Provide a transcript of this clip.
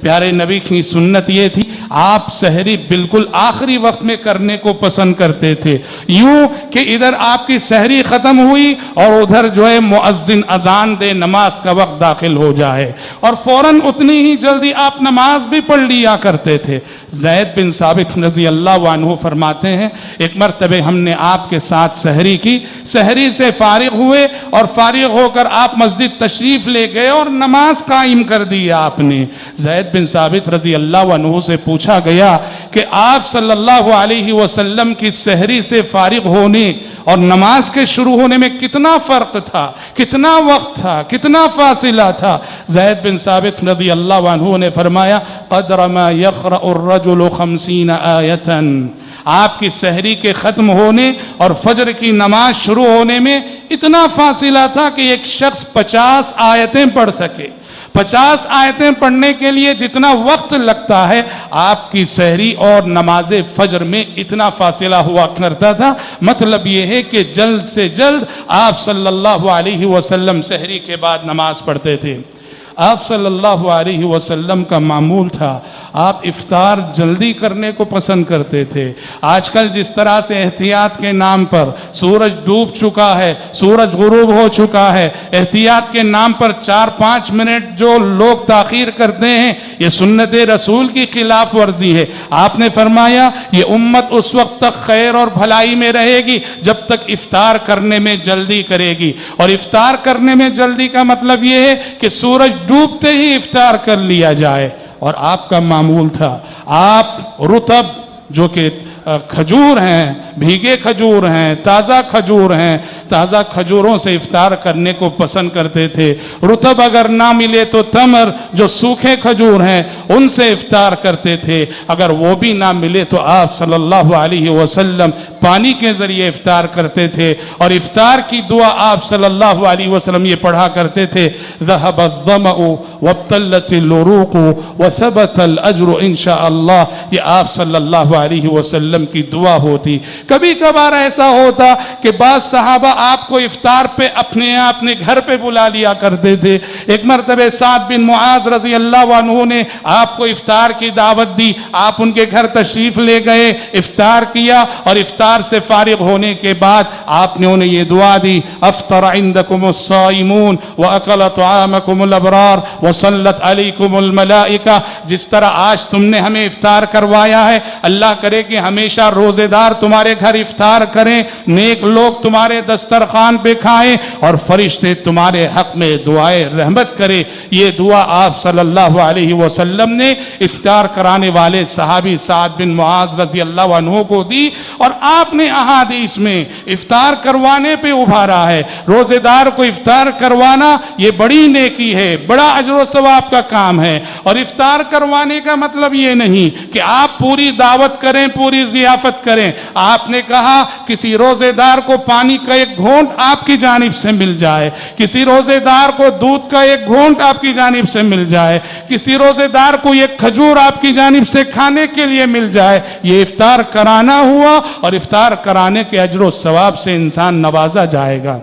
پیارے نبی کی سنت یہ تھی آپ سحری بالکل آخری وقت میں کرنے کو پسند کرتے تھے، یوں کہ ادھر آپ کی سحری ختم ہوئی اور ادھر جو ہے مؤذن اذان دے، نماز کا وقت داخل ہو جائے، اور فوراً اتنی ہی جلدی آپ نماز بھی پڑھ لیا کرتے تھے۔ زید بن ثابت رضی اللہ عنہ فرماتے ہیں ایک مرتبہ ہم نے آپ کے ساتھ سحری کی، سحری سے فارغ ہوئے اور فارغ ہو کر آپ مسجد تشریف لے گئے اور نماز قائم کر دی آپ نے۔ زید بن ثابت رضی اللہ عنہ سے پوچھا گیا کہ آپ صلی اللہ علیہ وسلم کی سحری سے فارغ ہونے اور نماز کے شروع ہونے میں کتنا فرق تھا، کتنا وقت تھا، کتنا فاصلہ تھا؟ زید بن ثابت رضی اللہ عنہ نے فرمایا قدر ما یقرأ الرجل 50 آیۃ، آپ کی سحری کے ختم ہونے اور فجر کی نماز شروع ہونے میں اتنا فاصلہ تھا کہ ایک شخص 50 آیتیں پڑھ سکے۔ 50 آیتیں پڑھنے کے لیے جتنا وقت لگتا ہے آپ کی سحری اور نماز فجر میں اتنا فاصلہ ہوا کرتا تھا۔ مطلب یہ ہے کہ جلد سے جلد آپ صلی اللہ علیہ وسلم سحری کے بعد نماز پڑھتے تھے۔ آپ صلی اللہ علیہ وسلم کا معمول تھا آپ افطار جلدی کرنے کو پسند کرتے تھے۔ آج کل جس طرح سے احتیاط کے نام پر سورج ڈوب چکا ہے، سورج غروب ہو چکا ہے، احتیاط کے نام پر 4-5 منٹ جو لوگ تاخیر کرتے ہیں، یہ سنت رسول کی خلاف ورزی ہے۔ آپ نے فرمایا یہ امت اس وقت تک خیر اور بھلائی میں رہے گی جب تک افطار کرنے میں جلدی کرے گی، اور افطار کرنے میں جلدی کا مطلب یہ ہے کہ سورج ڈوبتے ہی افطار کر لیا جائے۔ اور آپ کا معمول تھا آپ رطب جو کہ کھجور ہیں، بھیگے کھجور ہیں، تازہ کھجور ہیں، تازہ کھجوروں سے افطار کرنے کو پسند کرتے تھے۔ رطب اگر نہ ملے تو تمر جو سوکھے کھجور ہیں ان سے افطار کرتے تھے، اگر وہ بھی نہ ملے تو آپ صلی اللہ علیہ وسلم پانی کے ذریعے افطار کرتے تھے، اور افطار کی دعا آپ صلی اللہ علیہ وسلم یہ پڑھا کرتے تھے ذهب الظمأ وابتلت العروق وثبت الاجر ان شاء اللہ۔ یہ آپ صلی اللہ علیہ وسلم کی دعا ہوتی۔ کبھی کبھار ایسا ہوتا کہ بعض صحابہ آپ کو افطار پہ اپنے گھر پہ بلا لیا کرتے تھے۔ ایک مرتبہ سعد بن معاذ رضی اللہ عنہ نے آپ کو افطار کی دعوت دی، آپ ان کے گھر تشریف لے گئے، افطار کیا، اور افطار سے فارغ ہونے کے بعد آپ نے انہیں یہ دعا دی افطر عندکم الصائمون واکل طعامکم الابرار وصلت علیکم الملائکہ۔ جس طرح آج تم نے ہمیں افطار کروایا ہے، اللہ کرے کہ ہمیشہ روزے دار تمہارے گھر افطار کریں، نیک لوگ تمہارے دسترخوان پہ کھائیں، اور فرشتے تمہارے حق میں دعائے رحمت کرے۔ یہ دعا آپ صلی اللہ علیہ وسلم نے افطار کرانے والے صحابی سعد بن معاذ رضی اللہ عنہ کو دی، اور آپ نے احادیث میں افطار کروانے پہ ابھارا ہے۔ روزے دار کو افطار کروانا یہ بڑی نیکی ہے، بڑا اجر و ثواب کا کام ہے۔ اور افطار کروانے کا مطلب یہ نہیں کہ آپ پوری دعوت کریں، پوری ضیافت کریں۔ آپ نے کہا کسی روزے دار کو پانی کا ایک گھونٹ آپ کی جانب سے مل جائے، کسی روزے دار کو دودھ کا ایک گھونٹ آپ کی جانب سے مل جائے، کسی روزے دار کو ایک کھجور آپ کی جانب سے کھانے کے لیے مل جائے، یہ افطار کرانا ہوا، اور افطار کرانے کے اجر و ثواب سے انسان نوازا جائے گا۔